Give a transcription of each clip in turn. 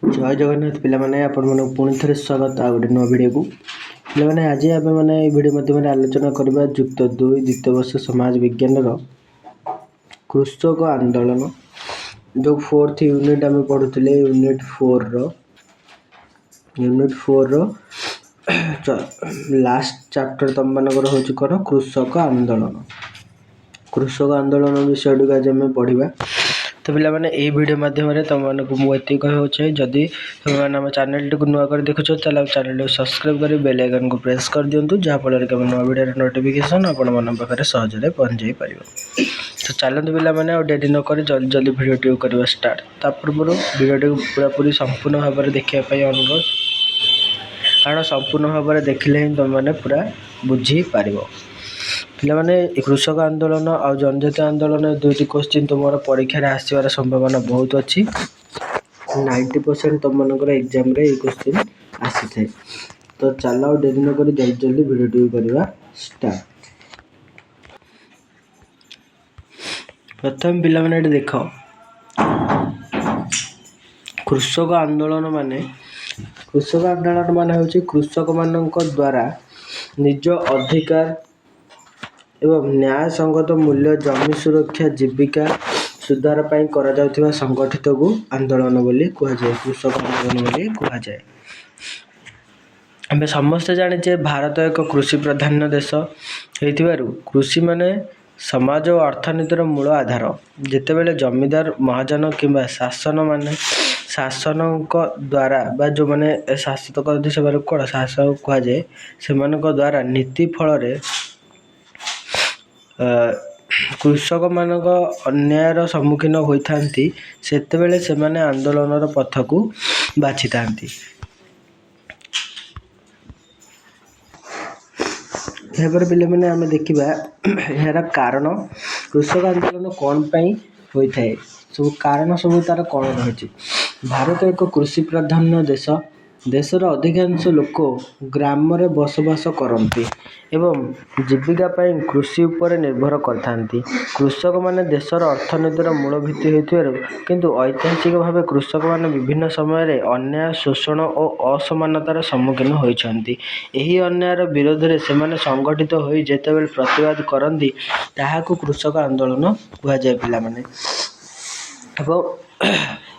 जय जगन्नाथ पिलामाने आपण मन पुणी थे स्वागत आ गोटे नुआ वीडियो को पिलामाने आज आम मैंने वीडियो माध्यम आलोचना करवा युक्त 2 द्वितीय वर्ष समाज विज्ञान कृषक आंदोलन जो 4th यूनिट आम पढ़ुले यूनिट 4 रो लास्ट चैप्टर तुम मानकर हूँ कौन कृषक आंदोलन विषय आज आम पढ़ा। तो पिला माने ए वीडियो माध्यम तुम मानक मुझे कहूँ चाहिए जदि तुम आम चैनल टी नुआ कर देखुच चल चैनल सब्सक्राइब कर बेल आइकन को प्रेस कर दिंतु जहाँफल कि नुआ वीडियो नोटिफिकेशन आपण मन पाखे सहजरे पहुँच जाई पार। तो चलते पिला माने और डेरी नक जल्दी जल्दी वीडियो टी करवा स्टार्ट ता पूर्व वीडियो टी पूरा पूरी संपूर्ण भाव में देखापी अनुरोध कारण संपूर्ण भाव में देखिले ही तुम मैंने पूरा बुझीपार। पिलाने कृषक आंदोलन और जनजातीय आंदोलन दुईटी क्वेश्चन तुम परीक्षा आसवर संभावना बहुत अच्छी 90% तुम मनकर एग्जाम रे क्वेश्चन आसी थे। तो चलो डेरी न करी जल्दी जल्दी वीडियो करवा स्टार्ट। प्रथम पिला माने देख कृषक आंदोलन माने हूँ कृषक मान द्वारा निज अधिकार एवं न्याय संगत मूल्य जमी सुरक्षा जीविका सुधार पर करा जाउथिबा संगठित को आंदोलन बोली कहा जाए कृषक आंदोलन बोली कहा जाए। आम समस्ते जाने भारत एक कृषि प्रधान देश होइथिबारु कृषि माने समाज और अर्थनीतिर मूल आधार। जेतेबेले जमीदार महाजन किंबा शासन द्वारा बा जो माने शासित करथि से कौन शासक कहा जाए से द्वारा नीति फल कृषक मानक अन्यायर सम्मुखीन होइथांती सेतेबेले सेमाने आंदोलनर पथ को बाछि थांती। एपर पिले माने आमे देखिबा यार कारण कृषक आंदोलन कौन पई होइथाय सब कारण सब तार कौन रहिछि। भारत एक कृषि प्रधान देशर अधिकांश लोक ग्राम रे बसवास करती एवं जीविका पाई कृषि उपर निर्भर करथांती। कृषक माने देशर अर्थनीतिर मूल भित्ति होइथिबारु किंतु ऐतिहासिक भावे कृषक माने विभिन्न समय रे अन्याय शोषण और असमानतार सम्मुखीन होइछंती। एही अन्यायर विरोध रे सेमाने संगठित होई जेतेबेले प्रतिवाद करंती ताहाकु कृषक आंदोलन कहा जाय। पिला माने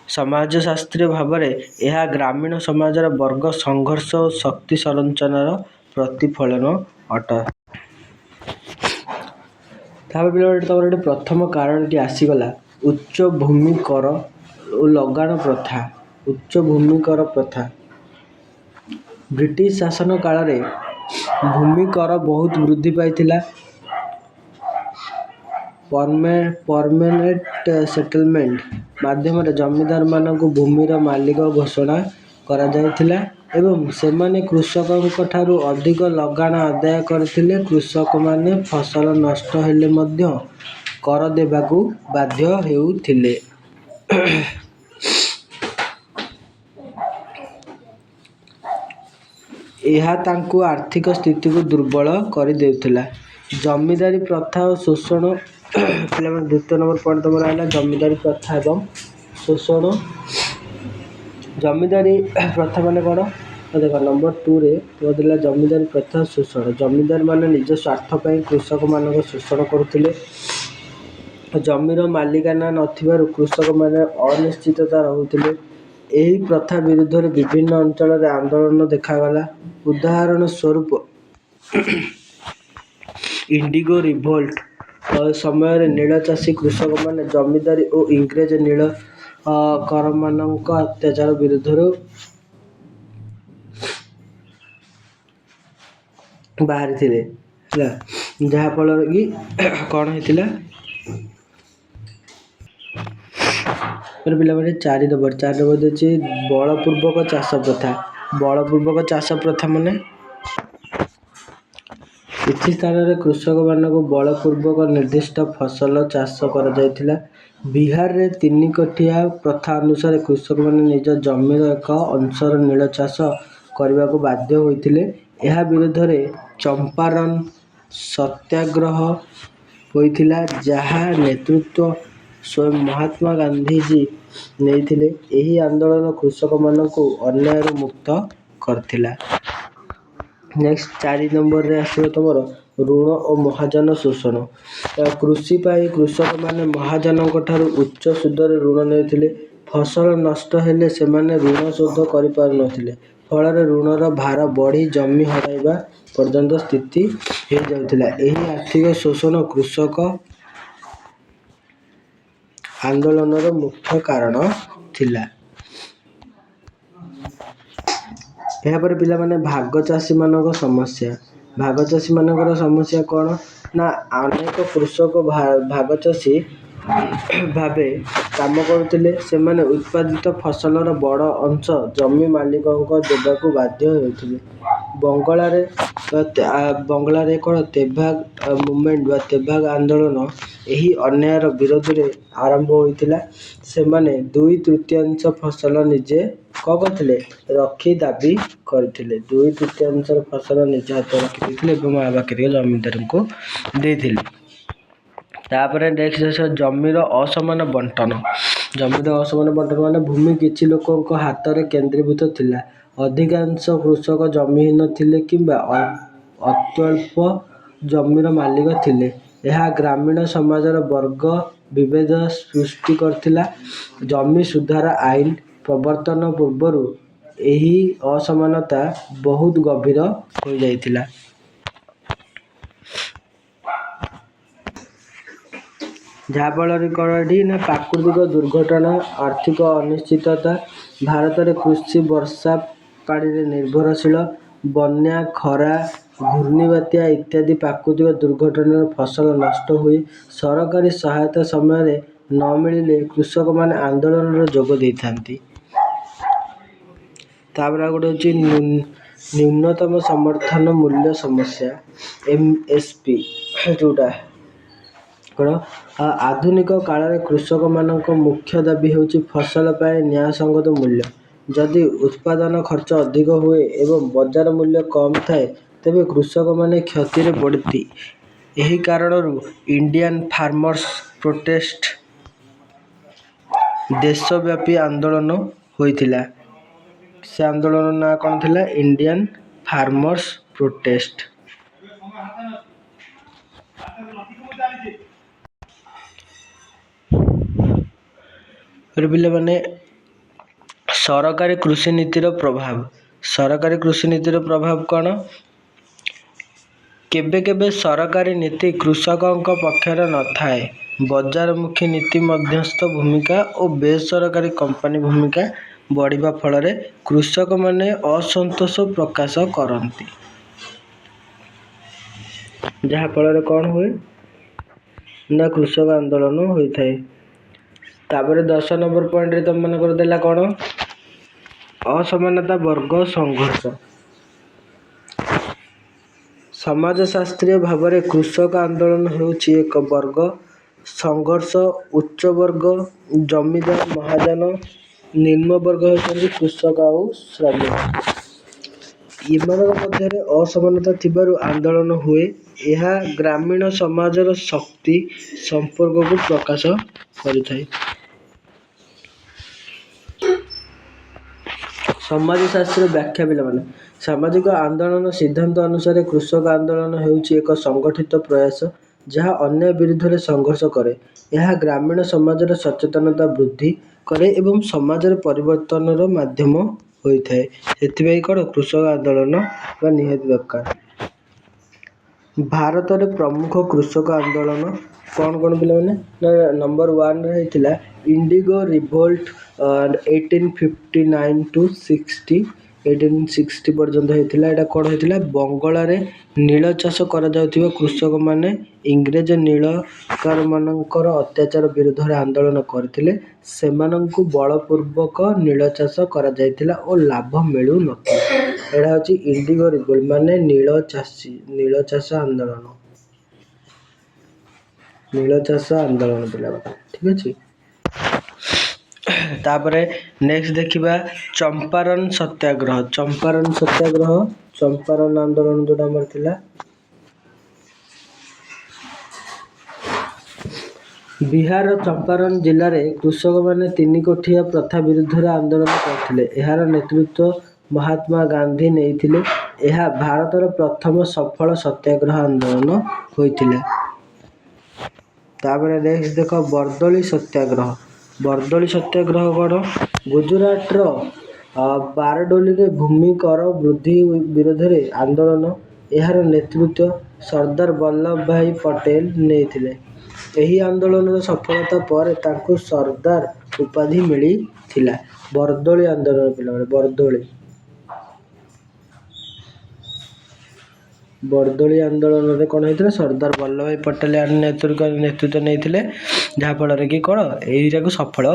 समाजशास्त्रीय भाव में यह ग्रामीण समाजर वर्ग संघर्ष और शक्ति संरचनार प्रतिफलन अट। प्रथम कारण आसीगला उच्च भूमि कर और लगान प्रथा। उच्च भूमि कर प्रथा ब्रिटिश शासन काल रे भूमि कर बहुत वृद्धि पाइथिला। परमानेंट सेटलमेंट माध्यम जमीदार मानक भूमिर मालिक घोषणा करा जायथिला एवं सेमाने कृषकों ठारू अधिक लगान आदाय करथिले। कृषक माने फसल नष्ट हेले मध्य कर देबाकू बाध्य हेउथिले। यह तांकु आर्थिक स्थिति को दुर्बल कर देउथिला। जमीदारी प्रथा और शोषण द्वितीय नंबर पॉइंट तुम रहा जमीदारी प्रथा एवं शोषण। जमीदारी प्रथा माने कौन देख नंबर 2 रे तो दिला जमीदारी प्रथा शोषण। जमीदार माने निज स्वार्थ पई कृषक मानक शोषण करथिले। जमीर मालिकाना नथिबारु कृषक माने अनिश्चितता रहुथिले। एही प्रथा विरुद्ध रे विभिन्न अंचल रे आंदोलन देखागला। उदाहरण स्वरूप इंडिगो रिवोल्ट समय नील चाषी कृषक माने जमीदारी और इंग्रेज नील कर मानक अत्याचार विरुद्ध बाहरी थिले जहाँ फल कि कौन होता पे 4 नंबर अच्छे बलपूर्वक चाष प्रथा। बलपूर्वक चाष प्रथा माने किसी स्थान में कृषक मानक बलपूर्वक निर्दिष्ट फसल चाष करा जायथिला। बिहार रे 3 कठिया प्रथा अनुसार कृषक माने निज जमीर एक अंशर नील चाष करने को बाध्य होइथिले। यह विरुद्ध रे चंपारण सत्याग्रह होइथिला जहाँ नेतृत्व ସ୍ୱୟଂ ମହାତ୍ମା ଗାନ୍ଧୀଜୀ ନେଇଥିଲେ। ଏହି ଆନ୍ଦୋଳନ କୃଷକମାନଙ୍କୁ ଅନ୍ୟାୟରୁ ମୁକ୍ତ କରିଥିଲା। ନେକ୍ସଟ 4 ନମ୍ବରରେ ଆସିବ ତମର ଋଣ ଓ ମହାଜନ ଶୋଷଣ। କୃଷି ପାଇଁ କୃଷକମାନେ ମହାଜନଙ୍କଠାରୁ ଉଚ୍ଚ ସୁଧରେ ଋଣ ନେଉଥିଲେ। ଫସଲ ନଷ୍ଟ ହେଲେ ସେମାନେ ଋଣ ଶୋଧ କରିପାରୁନଥିଲେ। ଫଳରେ ଋଣର ଭାର ବଢ଼ି ଜମି ହରାଇବା ପର୍ଯ୍ୟନ୍ତ ସ୍ଥିତି ହୋଇଯାଉଥିଲା। ଏହି ଆର୍ଥିକ ଶୋଷଣ କୃଷକ ଆନ୍ଦୋଳନର ମୁଖ୍ୟ କାରଣ ଥିଲା। ଏହାପରେ ପିଲାମାନେ ଭାଗ ଚାଷୀମାନଙ୍କ ସମସ୍ୟା। ଭାଗ ଚାଷୀମାନଙ୍କର ସମସ୍ୟା କ'ଣ ନା ଅନେକ କୃଷକ ଭାଗ ଚାଷୀ ଭାବେ କାମ କରୁଥିଲେ। ସେମାନେ ଉତ୍ପାଦିତ ଫସଲର ବଡ଼ ଅଂଶ ଜମି ମାଲିକଙ୍କୁ ଦେବାକୁ ବାଧ୍ୟ ହେଉଥିଲେ। ବଙ୍ଗଳାରେ କ'ଣ ତେଭାଗ ମୁଭମେଣ୍ଟ ବା ତେଭାଗ ଆନ୍ଦୋଳନ ଏହି ଅନ୍ୟାୟର ବିରୋଧରେ ଆରମ୍ଭ ହୋଇଥିଲା। ସେମାନେ 2/3 ଫସଲ ନିଜେ କ'ଣ କରିଥିଲେ ରଖି ଦାବି କରିଥିଲେ। 2/3 ଫସଲ ନିଜ ହାତରେ ରଖିଦେଇଥିଲେ ଏବଂ ଆଉ ବାକି ଜମିଦାରଙ୍କୁ ଦେଇଥିଲେ। ତାପରେ ନେକ୍ସଟ ଆସିବ ଜମିର ଅସମାନ ବଣ୍ଟନ। ଜମିର ଅସମାନ ବଣ୍ଟନ ମାନେ ଭୂମି କିଛି ଲୋକଙ୍କ ହାତରେ କେନ୍ଦ୍ରୀଭୂତ ଥିଲା। ଅଧିକାଂଶ କୃଷକ ଜମିହୀନ ଥିଲେ କିମ୍ବା ଅତ୍ୟଳ୍ପ ଜମିର ମାଲିକ ଥିଲେ। ଏହା ଗ୍ରାମୀଣ ସମାଜର ବର୍ଗ ବିଭେଦ ସୃଷ୍ଟି କରିଥିଲା। ଜମି ସୁଧାର ଆଇନ ପ୍ରବର୍ତ୍ତନ ପୂର୍ବରୁ ଏହି ଅସମାନତା ବହୁତ ଗଭୀର ହୋଇଯାଇଥିଲା। ଯାହାଫଳରେ କ'ଣ ଏଠି ନା ପ୍ରାକୃତିକ ଦୁର୍ଘଟଣା, ଆର୍ଥିକ ଅନିଶ୍ଚିତତା। ଭାରତରେ କୃଷି ବର୍ଷା ପାଣିରେ ନିର୍ଭରଶୀଳ। ବନ୍ୟା, ଖରା, ଘୂର୍ଣ୍ଣିବାତ୍ୟା ଇତ୍ୟାଦି ପ୍ରାକୃତିକ ଦୁର୍ଘଟଣାରେ ଫସଲ ନଷ୍ଟ ହୁଏ। ସରକାରୀ ସହାୟତା ସମୟରେ ନ ମିଳିଲେ କୃଷକମାନେ ଆନ୍ଦୋଳନରେ ଯୋଗ ଦେଇଥାନ୍ତି। ତାପରେ ଆଉ ଗୋଟେ ହେଉଛି ନ୍ୟୁନତମ ସମର୍ଥନ ମୂଲ୍ୟ ସମସ୍ୟା MSP। ଯେଉଁଟା କ'ଣ ଆଧୁନିକ କାଳରେ କୃଷକମାନଙ୍କ ମୁଖ୍ୟ ଦାବି ହେଉଛି ଫସଲ ପାଇଁ ନ୍ୟାୟସଙ୍ଗତ ମୂଲ୍ୟ। ଯଦି ଉତ୍ପାଦନ ଖର୍ଚ୍ଚ ଅଧିକ ହୁଏ ଏବଂ ବଜାର ମୂଲ୍ୟ କମ୍ ଥାଏ ତେବେ କୃଷକମାନେ କ୍ଷତିରେ ପଡ଼ନ୍ତି। ଏହି କାରଣରୁ ଇଣ୍ଡିଆନ୍ ଫାର୍ମର୍ସ ପ୍ରୋଟେଷ୍ଟ ଦେଶବ୍ୟାପୀ ଆନ୍ଦୋଳନ ହୋଇଥିଲା। ସେ ଆନ୍ଦୋଳନର ନାଁ କ'ଣ ଥିଲା ଇଣ୍ଡିଆନ୍ ଫାର୍ମର୍ସ ପ୍ରୋଟେଷ୍ଟ। ପିଲାମାନେ ସରକାରୀ କୃଷି ନୀତିର ପ୍ରଭାବ। ସରକାରୀ କୃଷି ନୀତିର ପ୍ରଭାବ କ'ଣ? କେବେ କେବେ ସରକାରୀ ନୀତି କୃଷକଙ୍କ ପକ୍ଷରେ ନଥାଏ। ବଜାରମୁଖୀ ନୀତି, ମଧ୍ୟସ୍ଥ ଭୂମିକା ଓ ବେସରକାରୀ କମ୍ପାନୀ ଭୂମିକା ବଢ଼ିବା ଫଳରେ କୃଷକମାନେ ଅସନ୍ତୋଷ ପ୍ରକାଶ କରନ୍ତି। ଯାହାଫଳରେ କ'ଣ ହୁଏ ନା କୃଷକ ଆନ୍ଦୋଳନ ହୋଇଥାଏ। ତାପରେ 10 ନମ୍ବର ପଏଣ୍ଟରେ ତମମାନଙ୍କର ଦେଲା କ'ଣ ଅସମାନତା ବର୍ଗ ସଂଘର୍ଷ। ସମାଜଶାସ୍ତ୍ରୀୟ ଭାବରେ କୃଷକ ଆନ୍ଦୋଳନ ହେଉଛି ଏକ ବର୍ଗ ସଂଘର୍ଷ। ଉଚ୍ଚ ବର୍ଗ ଜମିଦାର ମହାଜନ, ନିମ୍ନ ବର୍ଗ ହେଉଛନ୍ତି କୃଷକ ଆଉ ଶ୍ରମିକ। ଏମାନଙ୍କ ମଧ୍ୟରେ ଅସମାନତା ଥିବାରୁ ଆନ୍ଦୋଳନ ହୁଏ। ଏହା ଗ୍ରାମୀଣ ସମାଜର ଶକ୍ତି ସମ୍ପର୍କକୁ ପ୍ରକାଶ କରିଥାଏ। ସମାଜଶାସ୍ତ୍ର ବ୍ୟାଖ୍ୟା। ପିଲାମାନେ ସାମାଜିକ ଆନ୍ଦୋଳନ ସିଦ୍ଧାନ୍ତ ଅନୁସାରେ କୃଷକ ଆନ୍ଦୋଳନ ହେଉଛି ଏକ ସଂଗଠିତ ପ୍ରୟାସ ଯାହା ଅନ୍ୟାୟ ବିରୁଦ୍ଧରେ ସଂଘର୍ଷ କରେ। ଏହା ଗ୍ରାମୀଣ ସମାଜର ସଚେତନତା ବୃଦ୍ଧି କରେ ଏବଂ ସମାଜରେ ପରିବର୍ତ୍ତନର ମାଧ୍ୟମ ହୋଇଥାଏ। ସେଥିପାଇଁ କ'ଣ କୃଷକ ଆନ୍ଦୋଳନ ବା ନିହାତି ଦରକାର। ଭାରତରେ ପ୍ରମୁଖ କୃଷକ ଆନ୍ଦୋଳନ କ'ଣ କ'ଣ ପିଲାମାନେ ନା ନମ୍ବର 1ରେ ହେଇଥିଲା ଇଣ୍ଡିଗୋ ରିଭୋଲ୍ଟ 1859 to 1860 ପର୍ଯ୍ୟନ୍ତ ହେଇଥିଲା। ଏଇଟା କ'ଣ ହେଇଥିଲା ବଙ୍ଗଳାରେ ନୀଳ ଚାଷ କରାଯାଉଥିବା କୃଷକମାନେ ଇଂରେଜ ନୀଳକାରମାନଙ୍କର ଅତ୍ୟାଚାର ବିରୁଦ୍ଧରେ ଆନ୍ଦୋଳନ କରିଥିଲେ। ସେମାନଙ୍କୁ ବଳପୂର୍ବକ ନୀଳ ଚାଷ କରାଯାଇଥିଲା ଓ ଲାଭ ମିଳୁନଥିଲା। ଏଇଟା ହେଉଛି ଇଣ୍ଡିଗୋ ରିଭୋଲ୍ଟ ମାନେ ନୀଳ ଚାଷ ଆନ୍ଦୋଳନ। ନୀଳ ଚାଷ ଆନ୍ଦୋଳନ ପିଲାମାନେ ଠିକ୍ ଅଛି। ତାପରେ ନେକ୍ସଟ ଦେଖିବା ଚମ୍ପାରନ ସତ୍ୟାଗ୍ରହ। ଚମ୍ପାରନ ସତ୍ୟାଗ୍ରହ ଚମ୍ପାରନ ଆନ୍ଦୋଳନ ଯେଉଁଟା ଆମର ଥିଲା ବିହାର ଚମ୍ପାରଣ ଜିଲ୍ଲାରେ କୃଷକମାନେ 3 କୋଠିଆ ପ୍ରଥା ବିରୁଦ୍ଧରେ ଆନ୍ଦୋଳନ କରିଥିଲେ। ଏହାର ନେତୃତ୍ୱ ମହାତ୍ମା ଗାନ୍ଧୀ ନେଇଥିଲେ। ଏହା ଭାରତର ପ୍ରଥମ ସଫଳ ସତ୍ୟାଗ୍ରହ ଆନ୍ଦୋଳନ ହୋଇଥିଲା। ତାପରେ ନେକ୍ସଟ ଦେଖ ବର୍ଦୋଳି ସତ୍ୟାଗ୍ରହ। ବର୍ଦୋଳି ସତ୍ୟାଗ୍ରହ କ'ଣ? ଗୁଜରାଟର ବାରଡୋଲିରେ ଭୂମି କର ବୃଦ୍ଧି ବିରୋଧରେ ଆନ୍ଦୋଳନ। ଏହାର ନେତୃତ୍ୱ ସର୍ଦ୍ଦାର ବଲ୍ଲଭ ଭାଇ ପଟେଲ ନେଇଥିଲେ। ଏହି ଆନ୍ଦୋଳନର ସଫଳତା ପରେ ତାଙ୍କୁ ସର୍ଦ୍ଦାର ଉପାଧି ମିଳିଥିଲା। ବର୍ଦୋଳି ଆନ୍ଦୋଳନ ପିଲାବେଳେ ବର୍ଦୋଳି ଆନ୍ଦୋଳନରେ କ'ଣ ହେଇଥିଲା? ସର୍ଦ୍ଦାର ବଲ୍ଲଭ ଭାଇ ପଟେଲ ନେତୃତ୍ୱ ନେଇଥିଲେ, ଯାହାଫଳରେ କି କ'ଣ ଏଇଟାକୁ ସଫଳ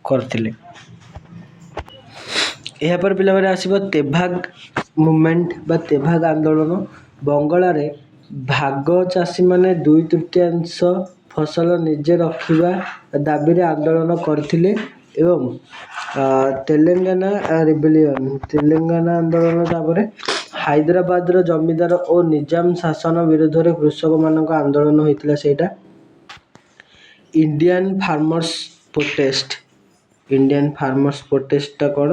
କରିଥିଲେ। ଏହାପରେ ପିଲାମାନେ ଆସିବ ତେଭାଗ ମୁଭମେଣ୍ଟ ବା ତେଭାଗ ଆନ୍ଦୋଳନ। ବଙ୍ଗଳାରେ ଭାଗ ଚାଷୀମାନେ 2/3 ଫସଲ ନିଜେ ରଖିବା ଦାବିରେ ଆନ୍ଦୋଳନ କରିଥିଲେ ଏବଂ ତେଲେଙ୍ଗାନା ଆନ୍ଦୋଳନ। ତାପରେ ହାଇଦ୍ରାବାଦର ଜମିଦାର ଓ ନିଜାମ ଶାସନ ବିରୋଧରେ କୃଷକମାନଙ୍କ ଆନ୍ଦୋଳନ ହୋଇଥିଲା। ସେଇଟା ଇଣ୍ଡିଆନ୍ ଫାର୍ମର୍ସ ପ୍ରୋଟେଷ୍ଟଟା କ'ଣ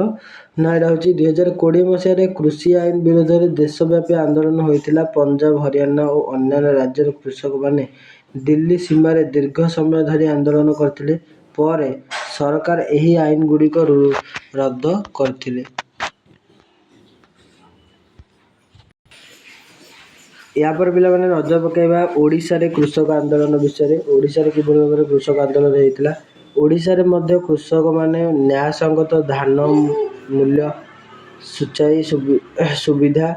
ନା ଏଇଟା ହେଉଛି 2020 ମସିହାରେ କୃଷି ଆଇନ ବିରୋଧରେ ଦେଶବ୍ୟାପୀ ଆନ୍ଦୋଳନ ହୋଇଥିଲା। ପଞ୍ଜାବ, ହରିୟାଣା ଓ ଅନ୍ୟାନ୍ୟ ରାଜ୍ୟର କୃଷକମାନେ ଦିଲ୍ଲୀ ସୀମାରେ ଦୀର୍ଘ ସମୟ ଧରି ଆନ୍ଦୋଳନ କରିଥିଲେ। ପରେ ସରକାର ଏହି ଆଇନଗୁଡ଼ିକ ରଦ୍ଦ କରିଥିଲେ। ଏହାପରେ ପିଲାମାନେ ନଜର ପକାଇବା ଓଡ଼ିଶାରେ କୃଷକ ଆନ୍ଦୋଳନ ବିଷୟରେ। ଓଡ଼ିଶାରେ କିଭଳି ଭାବରେ କୃଷକ ଆନ୍ଦୋଳନ ହେଇଥିଲା। ଓଡ଼ିଶାରେ ମଧ୍ୟ କୃଷକମାନେ ନ୍ୟାୟସଙ୍ଗତ ଧାନ ମୂଲ୍ୟ, ସୂଚାଇ ସୁବିଧା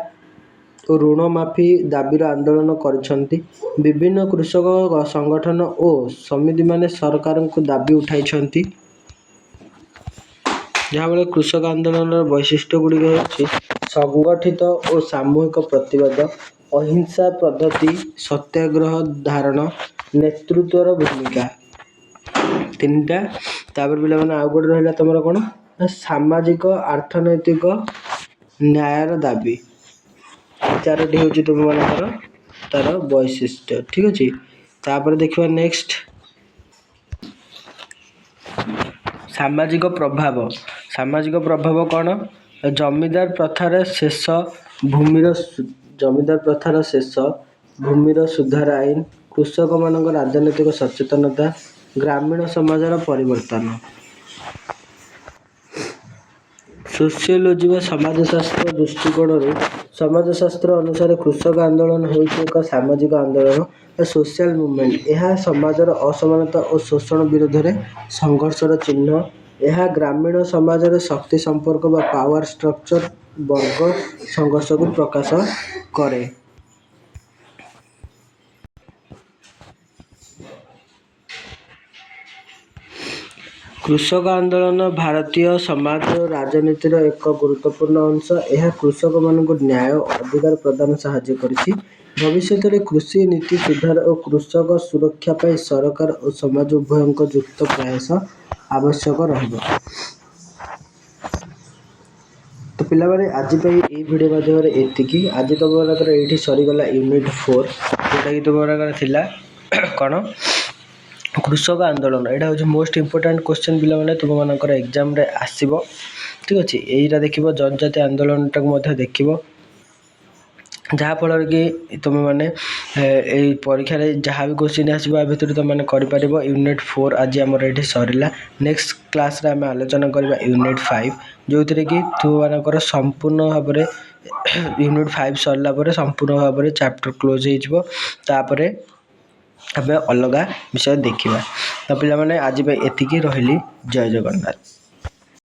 ଓ ଋଣ ମାଫି ଦାବିର ଆନ୍ଦୋଳନ କରିଛନ୍ତି। ବିଭିନ୍ନ କୃଷକ ସଂଗଠନ ଓ ସମିତିମାନେ ସରକାରଙ୍କୁ ଦାବି ଉଠାଇଛନ୍ତି। ଯାହାଫଳରେ କୃଷକ ଆନ୍ଦୋଳନର ବୈଶିଷ୍ଟ୍ୟ ଗୁଡ଼ିକ ହେଉଛି ସଂଗଠିତ ଓ ସାମୂହିକ ପ୍ରତିବାଦ, ଅହିଂସା ପଦ୍ଧତି, ସତ୍ୟାଗ୍ରହ ଧାରଣ, ନେତୃତ୍ୱର ଭୂମିକା। 3ଟା। ତାପରେ ପିଲାମାନେ ଆଉ ଗୋଟେ ରହିଲା ତମର କ'ଣ ନା ସାମାଜିକ ଅର୍ଥନୈତିକ ନ୍ୟାୟର ଦାବି। 4ଟି ହେଉଛି ତୁମମାନଙ୍କର ତାର ବୈଶିଷ୍ଟ୍ୟ। ଠିକ ଅଛି। ତାପରେ ଦେଖିବା ନେକ୍ସଟ ସାମାଜିକ ପ୍ରଭାବ। ସାମାଜିକ ପ୍ରଭାବ କ'ଣ? ଜମିଦାର ପ୍ରଥାର ଶେଷ, ଭୂମିର ସୁଧାର ଆଇନ, କୃଷକମାନଙ୍କ ରାଜନୈତିକ ସଚେତନତା, ଗ୍ରାମୀଣ ସମାଜର ପରିବର୍ତ୍ତନ। ସୋସିଓଲୋଜି ବା ସମାଜଶାସ୍ତ୍ର ଦୃଷ୍ଟିକୋଣରୁ ସମାଜଶାସ୍ତ୍ର ଅନୁସାରେ କୃଷକ ଆନ୍ଦୋଳନ ହେଉଛି ଏକ ସାମାଜିକ ଆନ୍ଦୋଳନ ସୋସିଆଲ ମୁଭମେଣ୍ଟ। ଏହା ସମାଜର ଅସମାନତା ଓ ଶୋଷଣ ବିରୋଧରେ ସଂଘର୍ଷର ଚିହ୍ନ। ଏହା ଗ୍ରାମୀଣ ସମାଜର ଶକ୍ତି ସମ୍ପର୍କ ବା ପାୱାର ଷ୍ଟ୍ରକ୍ଚର ବର୍ଗ ସଂଘର୍ଷକୁ ପ୍ରକାଶ କରେ। କୃଷକ ଆନ୍ଦୋଳନ ଭାରତୀୟ ସମାଜ ଓ ରାଜନୀତିର ଏକ ଗୁରୁତ୍ୱପୂର୍ଣ୍ଣ ଅଂଶ। ଏହା କୃଷକମାନଙ୍କୁ ନ୍ୟାୟ ଓ ଅଧିକାର ପ୍ରଦାନ ସାହାଯ୍ୟ କରିଛି। ଭବିଷ୍ୟତରେ କୃଷି ନୀତି ସୁଧାର ଓ କୃଷକ ସୁରକ୍ଷା ପାଇଁ ସରକାର ଓ ସମାଜ ଉଭୟଙ୍କ ଯୁକ୍ତ ପ୍ରୟାସ ଆବଶ୍ୟକ ରହିବ। ତ ପିଲାମାନେ ଆଜି ପାଇଁ ଏହି ଭିଡ଼ିଓ ମାଧ୍ୟମରେ ଏତିକି। ଆଜି ତୁମମାନଙ୍କର ଏଇଠି ସରିଗଲା ୟୁନିଟ୍ 4, ଯେଉଁଟାକି ତୁମମାନଙ୍କର ଥିଲା କ'ଣ କୃଷକ ଆନ୍ଦୋଳନ। ଏଇଟା ହେଉଛି ମୋଷ୍ଟ ଇମ୍ପୋର୍ଟାଣ୍ଟ କ୍ୱେଶ୍ଚନ୍ ପିଲାମାନେ ତୁମମାନଙ୍କର ଏକ୍ଜାମରେ ଆସିବ। ଠିକ୍ ଅଛି। ଏଇଟା ଦେଖିବ, ଜନଜାତି ଆନ୍ଦୋଳନଟାକୁ ମଧ୍ୟ ଦେଖିବ, ଯାହାଫଳରେ କି ତୁମେମାନେ ଏଇ ପରୀକ୍ଷାରେ ଯାହା ବି କ୍ୱେଶ୍ଚିନ୍ ଆସିବ ଆ ଭିତରୁ ତୁମେମାନେ କରିପାରିବ। ୟୁନିଟ୍ 4 ଆଜି ଆମର ଏଇଠି ସରିଲା। ନେକ୍ସଟ କ୍ଲାସ୍ରେ ଆମେ ଆଲୋଚନା କରିବା ୟୁନିଟ୍ 5, ଯେଉଁଥିରେ କି ତୁମମାନଙ୍କର ସମ୍ପୂର୍ଣ୍ଣ ଭାବରେ ୟୁନିଟ୍ 5 ସରିଲା ପରେ ସମ୍ପୂର୍ଣ୍ଣ ଭାବରେ ଚାପ୍ଟର କ୍ଲୋଜ୍ ହେଇଯିବ। ତାପରେ ଆମେ ଅଲଗା ବିଷୟ ଦେଖିବା। ତ ପିଲାମାନେ ଆଜି ପାଇଁ ଏତିକି। ରହିଲି। ଜୟ ଜଗନ୍ନାଥ।